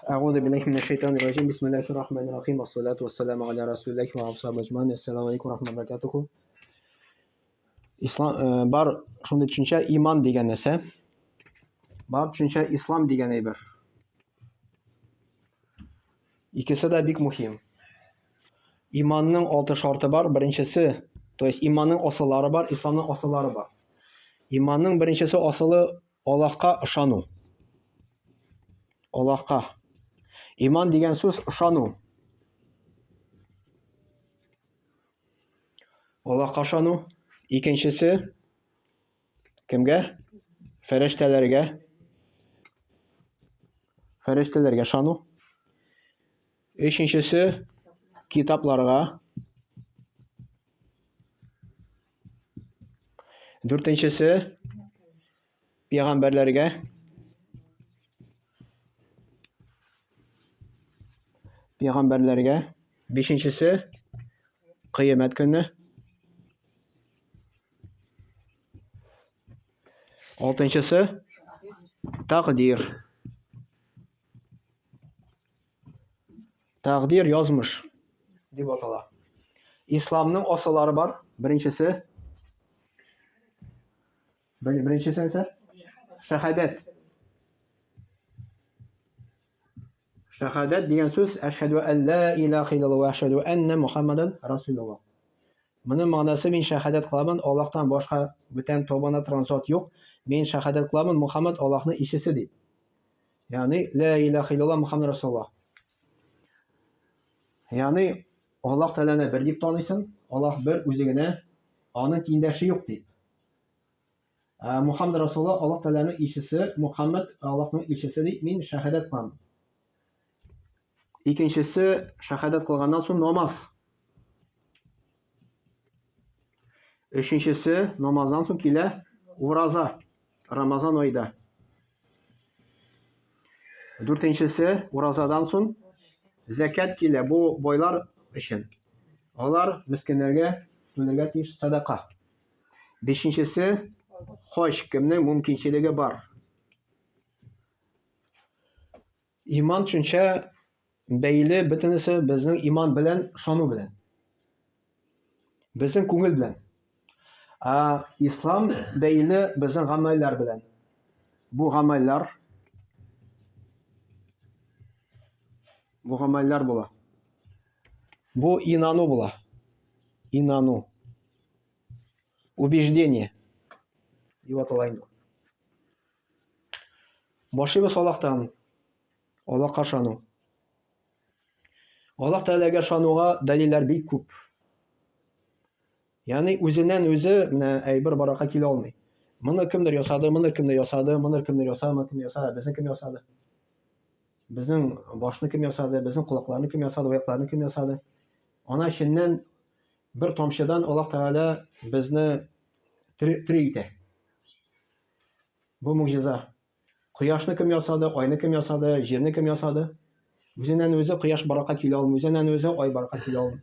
أعوذ بالله من الشيطان الرجيم بسم الله الرحمن الرحيم والصلاة والسلام على رسول الله وعلى أصحابه أجمعين السلام عليكم ورحمة الله وبركاته. Бар шундай төшенчә иман дигән нәрсә. Бар төшенчә ислам дигән әйбер. Икесе дә бик мөһим. Иманның 6 шарты бар. Беренчесе, то есть иманның асыллары бар, исламның асыллары бар. Иманның беренчесе асылы Аллаһка ышану. Аллаһка. Иман дигән сүз ышану. Аллаһка ышану. Икенчесе кемгә? Фәрештәләргә. Фәрештәләргә ышану. Өченчесе китапларга. Дүртенчесе пәйгамбәрләргә. Пәйгамбәрләргә. Бишенчесе кыямәт көне. Алтынчысы тaqdir. Тaqdir язмыш дип атала. Исламның асыллары бар. Беренчесе нәрсә? Шәһадәт. Шәһадәт дигән сүз әшһәду ан ла илаха илляллаһ ва әшһәду анна Мухаммадан расулуллаһ. Моның мәгънәсе мин шәһадәт кылам, Аллаһтан башка бүтән табына торган зат юк. Мин шәһадәт кылам, Мухаммад Аллаһның илчесе дип. Ягъни ла илаха илляллаһ Мухаммад расулуллаһ. Ягъни Аллаһ Тәгаләне бер дип таныйсың, Аллаһ бер үзе генә, аның тиңдәше юк дип. Мухаммад расулуллаһ Аллаһ Тәгаләнең илчесе, Мухаммад Аллаһның илчесе дип мин шәһадәт кылам. Икенчесе шәһадәт кылганнан соң намаз. Өченчесе намаздан соң килә ураза. Рамазан айда. Дүртенчесе уразадан соң закат килә. Бу байлар өчен. Алар мискиннәргә түләргә тиеш садака. Бишенчесе хаҗ, кемнең мөмкинчелеге бар. Иман төшенчә бәйле бөтенесе безнең иман белән, ышану белән. Безнең күңел белән. Ислам бәйле безнең гамәлләр белән. Бу гамәлләр була. Бу инану була. Инану. Убеждение. Дип атала инде. Башыбыз Аллаһтан. Аллаһка ышану. Аллаһ Тәгаләгә ышануга дәлилләр бик күп. Ягъни үзеннән үзе әйбер баракка килә алмый. Моны кемдер ясады, моны кемдер ясады, моны кемдер ясады, безнең кем ясады? Безнең башны кем ясады, безнең кулакларны кем ясады, аякларны кем ясады? Ана эченнән бер тамчыдан Аллаһ Тәгалә безне тире итә. Бу муҗиза. Кояшны кем ясады, айны кем ясады, җирне кем ясады? Үзеннән үзе кояш баракка килә алмый, үзеннән үзе ай баракка килә алмый.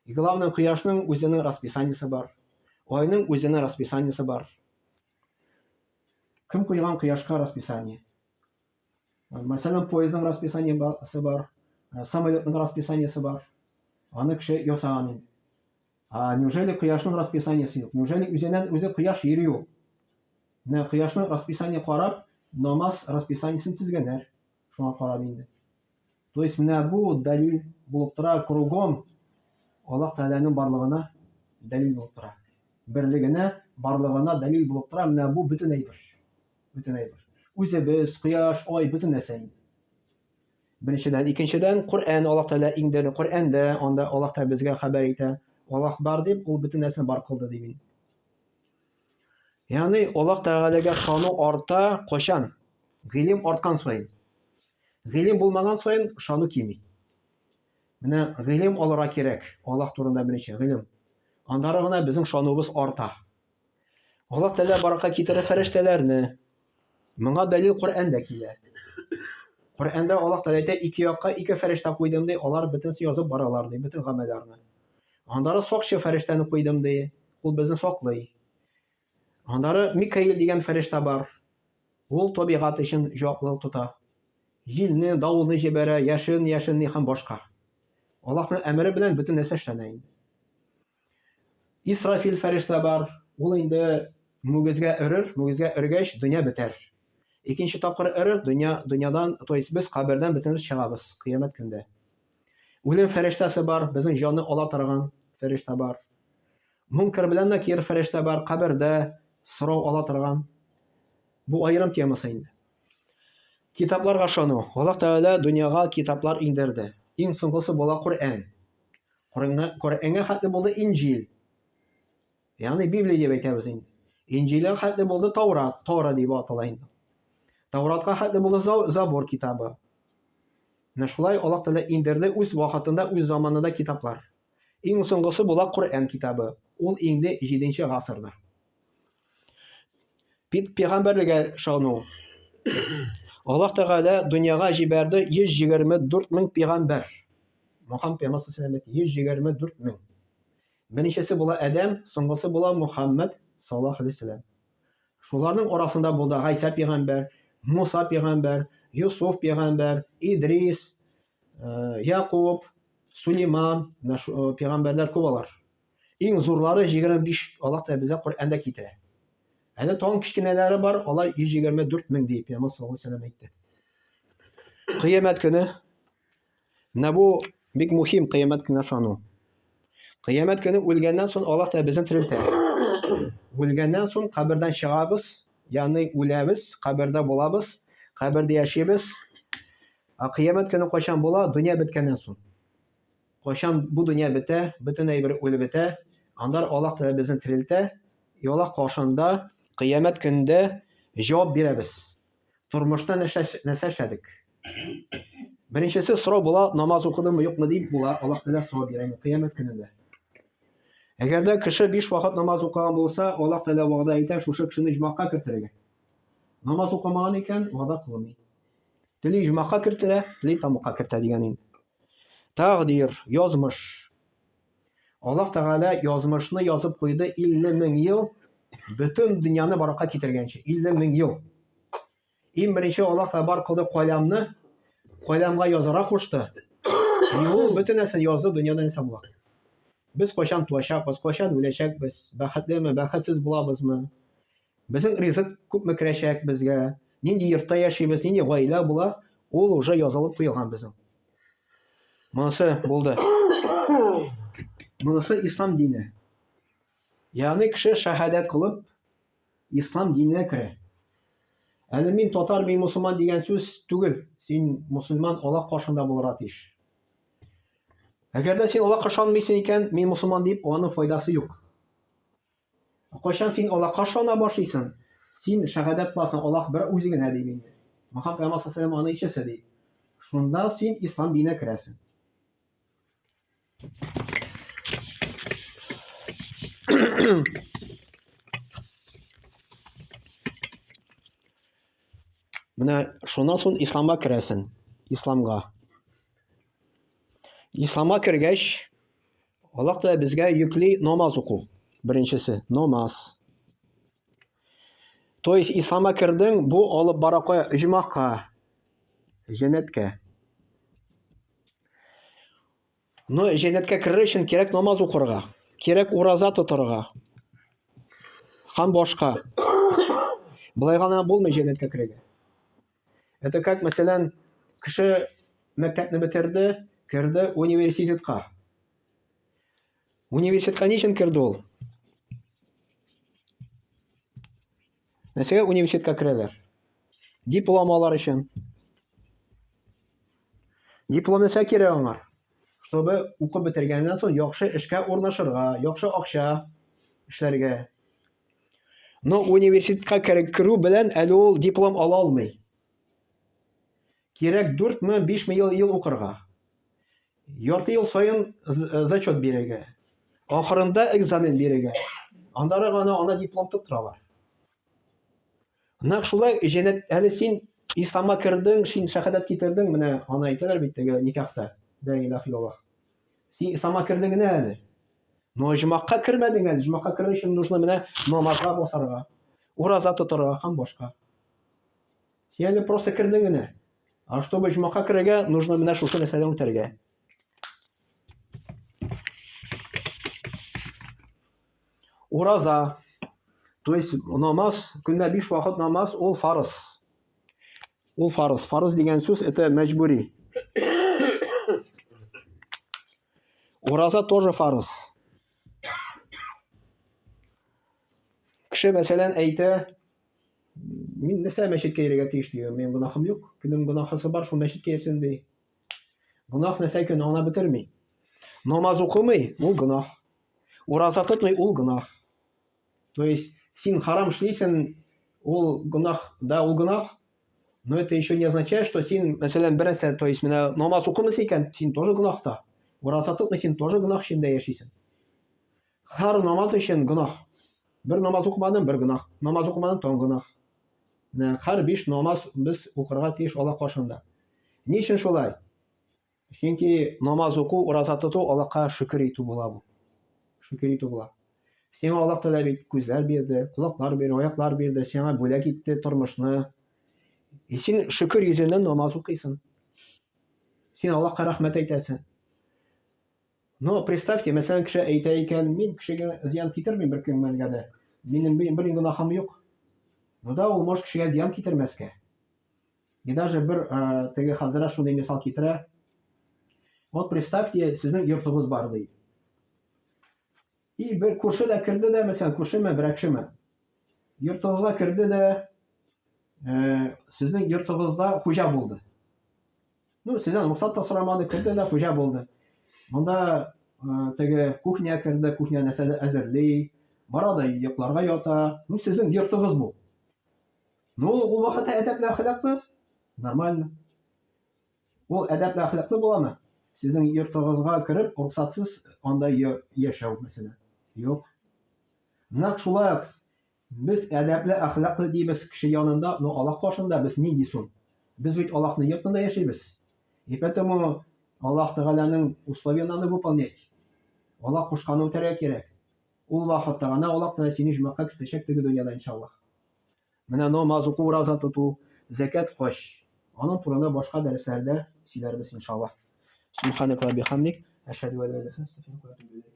Главное, кояшның үзенең расписаниесе бар. Айның үзенең расписаниесе бар. Кем куйган кояшка расписание? Мәсәлән, поездның расписаниесе бар, самолетның расписаниесе бар. Аны кеше ясаган инде. Неужели кояшның расписаниесе юк? Неужели үзеннән үзе кояш йөри ул? Менә кояшның расписание карап, намаз расписаниесен төзгәннәр. Шуңа карап инде. То есть менә бу дәлил булып тора, кругом Аллаһ Тәгаләнең барлыгына дәлил булып тора. Берлегенә, барлыгына дәлил булып тора. Менә бу бөтен әйбер. Бөтен әйбер. Үзебез, кояш, ай бөтен нәрсә инде. Беренчедән, икенчедән Коръән Аллаһ Тәгалә иңдерде. Коръәндә анда Аллаһ Тәгалә безгә хәбәр итә. Аллаһ бар дип, ул бөтен нәрсәне бар кылды дип инде. Ягъни Аллаһ Тәгаләгә ышану арта качан? Гыйлем арткан саен. Гыйлем булмаган саен ышану кими. Менә гыйлем алырга кирәк. Аллаһ турында беренче гыйлем. Аннары гына безнең ышануыбыз арта. Аллаһ Тәгалә баракка китерә фәрештәләрне. Моңа дәлил Коръәндә килә. Коръәндә Аллаһ Тәгалә әйтә, ике якка ике фәрештә куйдым ди, алар бөтенсе язып баралар ди, бөтен гамәлләрне. Аннары сакчы фәрештәне куйдым ди, ул безне саклый. Аннары Микаил дигән фәрештә бар. Ул табигать өчен җаваплылык тота. Җилне, давылны җибәрә, яшенне һәм башка. Аллаһның әмере белән бөтен нәрсә эшләнә инде. Исрафил фәрештә бар, ул инде мөгезгә өргәч, дөнья бетәр. Икенче тапкыр өрер, дөньядан, то есть без кабердән бөтенбез чыгабыз кыямәт көндә. Үлем фәрештәсе бар, безнең җанны ала торган фәрештә бар. Мөнкәр белән Накир фәрештә бар, кабердә сорау ала торган. Бу аерым темасы инде. Китапларга ышану. Аллаһ Тәгалә дөньяга китаплар индерде. Иң соңгысы була Коръән. Коръәнгә хәтле булды Инҗил. Ягъни Библия дип әйтәбез инде. Инҗилгә хәтле булды Таурат, Тора дип атала инде. Тауратка хәтле булды Забур китабы. Менә шулай Аллаһ Тәгалә индерде үз вакытында, үз заманында китаплар. Иң соңгысы була Коръән китабы. Ул инде 7-нче гасырда. Пәйгамбәрләргә ышану. Аллаһ Тәгалә дөньяга җибәрде 124 мең пәйгамбәр. Мөхәммәд пәйгамбәр 124 мең. Беренчесе була Адәм, соңгысы була Мөхәммәд саллаллаһу алейһи ва саллям. Шуларның арасында булды Гайса пәйгамбәр, Муса пәйгамбәр, Юсуф пәйгамбәр, Идрис, Якуб, Сулейман, пәйгамбәрләр күп. Иң зурлары 25 Аллаһ Тәгалә безгә Коръәндә китерә. Әле тагын кичкенәләре бар, алар 124 мең дип Пәйгамбәр саллаллаһу алейһи ва саллям әйтте. Кыямәт көне. Менә бу бик мөһим кыямәт көне ышану. Кыямәт көне үлгәннән соң Аллаһ Тәгалә безне терелтә. Үлгәннән соң кабердән чыгабыз, ягъни үләбез, кабердә булабыз, кабердә яшибез. Кыямәт көне кайчан була? Дөнья беткәннән соң. Кайчан бу дөнья бетә, бөтен әйбер үлеп бетә, анда Аллаһ Тәгалә безне терелтә. Аллаһ кашында кыямәт көндә җавап бирәбез. Тормышта нәрсә эшләдек? Беренчесе сорау була, намаз укыдымы, юкмы дип була, Аллаһ Тәгалә сорау бирә кыямәт көнендә. Әгәр дә кеше 5 вакыт намаз укыган булса, Аллаһ Тәгалә вәгъдә әйтә, шушы кешене җмакка кертергә. Намаз укымаган икән, вәгъдә кылмый. Тели җмакка кертә, тели тамакка кертә дигән инде. Тәкъдир, язмыш. Аллаһ Тәгалә язмышны язып куйды 50 мең ел, бөтен дөньяны баракка китергәнче 50 мең ел. Иң беренче Аллаһ Тәгалә бар кылды каләмне, каләмгә язарга кушты. Ул бөтен нәрсәне язды, дөньяда нәрсә була. Без кайчан туачакбыз, кайчан үләчәкбез, бәхетлеме, бәхетсез булабызмы? Безнең ризык күпме керәчәк безгә? Нинди йортта яшибез, нинди гаилә була? Ул уже язылып куелган безнең. Монысы булды. Монысы ислам дине. Ягъни кеше шәһадәт кылып ислам диненә керә. Әле мин татар, мин мусульман дигән сүз түгел. Син мусульман Аллаһ кашында булырга тиеш. Әгәр дә син Аллаһка ышанмыйсың икән, мин мусульман дип, аның файдасы юк. Кайчан син Аллаһка ышана башлыйсың, син шәһадәт кыласың, Аллаһ бер үзе генә дип инде. Мөхәммәд пәйгамбәр саллаллаһу алейһи ва саллям аны ишетсә ди. Шунда син ислам диненә керәсең. Менә шуннан соң исламга керәсең. Исламга кергәч, Аллаһ Тәгалә безгә йөкли намаз уку. Беренчесе намаз. То есть исламга кирдең, бу алып бара кая? Иҗмакка, җәннәткә. Но җәннәткә керер өчен кирәк намаз укырга, кирәк ураза тотарга. Һәм башка. Булай гына булмый җәннәткә керергә. Это как, мәсәлән, кеше мәктәпне бетерде, керде университетка. Университетка ничек керде ул? Нәрсәгә университетка керәләр? Диплом алар өчен. Диплом нәрсә кирәк аңар? Чтобы укып бетергәннән соң яхшы эшкә урнашырга, яхшы акча эшләргә. Но университетка керү белән әле ул диплом ала алмый. Кирәк 4-5 ел укырга. Ярты ел сайын зачет бирергә. Ахырында экзамен бирергә. Андары гына ана диплом тоттыралар. Нәкъ шулай җәннәт, әле син исламга кирдең, син шәһадәт китердең, менә аны әйтәләр бит теге никахта. Ла илаһа иллаллаһ. Син исламга кирдең генә әле. Но җмакка кермәдең әле. Җмакка керү өчен нужно менә намазга басарга, ураза тотарга һәм башка. Сен просто кірдің генә. А чтобы жұмақа кірергә, нужно менә шушы мәсьәләне үтәргә. Ураза. То есть намаз, көндә 5 вакыт намаз, ул фарыз. Ул фарыз. Фарыз дигән сүз это мәҗбүри. Ураза тоже фарыз. Кеше мәсәлән әйтә, мин нәрсә мәчеткә йөрергә тиеш дигән, мен гөнаһым юк. Кемнең гөнаһысы бар, шул мәчеткә йөрсен ди. Гөнаһ нәрсә икән, аңа бетерми. Намаз укымый, ул гөнаһ. Ураза тотмый, ул гөнаһ. То есть син харам эшлисең, ул гөнаһ, да, ул гөнаһ. Но это еще не означает, что син, мәсәлән, бер нәрсә, то есть менә намаз укымыйсың икән, син тоже гөнаһта. Ураза тотмый, син тоже гөнаһ эчендә яшисең. Һәр намаз өчен гөнаһ. Бер намаз укымадың, бер гөнаһ. Намаз укымадың, тон гөнаһ. Һәр 5 намаз без укырга тиеш Аллаһ каршында. Ни өчен шулай? Чөнки намаз уку, ураза тоту Аллаһка шөкер итү була бу. Шөкер итү була. Сиңа Аллаһ Тәгалә бит күзләр бирде, колаклар бирде, аяклар бирде, сиңа бүләк итте тормышны. Син шөкер йөзеннән намаз укыйсың. Син Аллаһка рәхмәт әйтәсең. Но представьте, мәсәлән, кеше әйтә икән, мин кешегә зыян китермим бер кемгә дә. Минем бер гөнаһым юк. Ну да, ул может кешегә зыян китермәскә. И даже бер теге хәзрәт шундый мисал китерә. Вот представьте, сезнең йортыгыз бар ди. И бер күрше дә керде дә, мәсәлән, күршеме, берәкшеме. Йортыгызга керде дә, сезнең йортыгызда хуҗа булды. Ну, сездән рөхсәт та сорамады, керде дә хуҗа булды. Монда теге кухня керде, кухня нәрсәләр әзерли, бара да йокларга ята. Ну, сезнең йортыгыз бу. Ну, ул вакытта әдәпле, әхлаклы? Нормально. Ул әдәпле, әхлаклы буламы? Сезнең йортыгызга кереп, рөхсәтсез анда яшәү мәсәлән. Юк. Нәкъ шулай без әдәпле, әхлаклы дибез кеше янында, но Аллаһ каршында без нинди сум? Без бит Аллаһның йортында яшибез. И поэтому Аллаһ Тәгаләнең условияларын выполнять. Аллаһ кушканны үтәргә кирәк. Ул вакытта гына Аллаһ Тәгалә сине җумака көтәчәк теге дөньяда иншаллаһ. Менә намаз уку, ураза тоту, закат, хаҗ. Аның турында башка дәресләрдә сөйләрбез иншаллаһ. Субханакалла бихамдик, ашһаду ан ла илаха илля анта, астагфирука ва атубу илейк.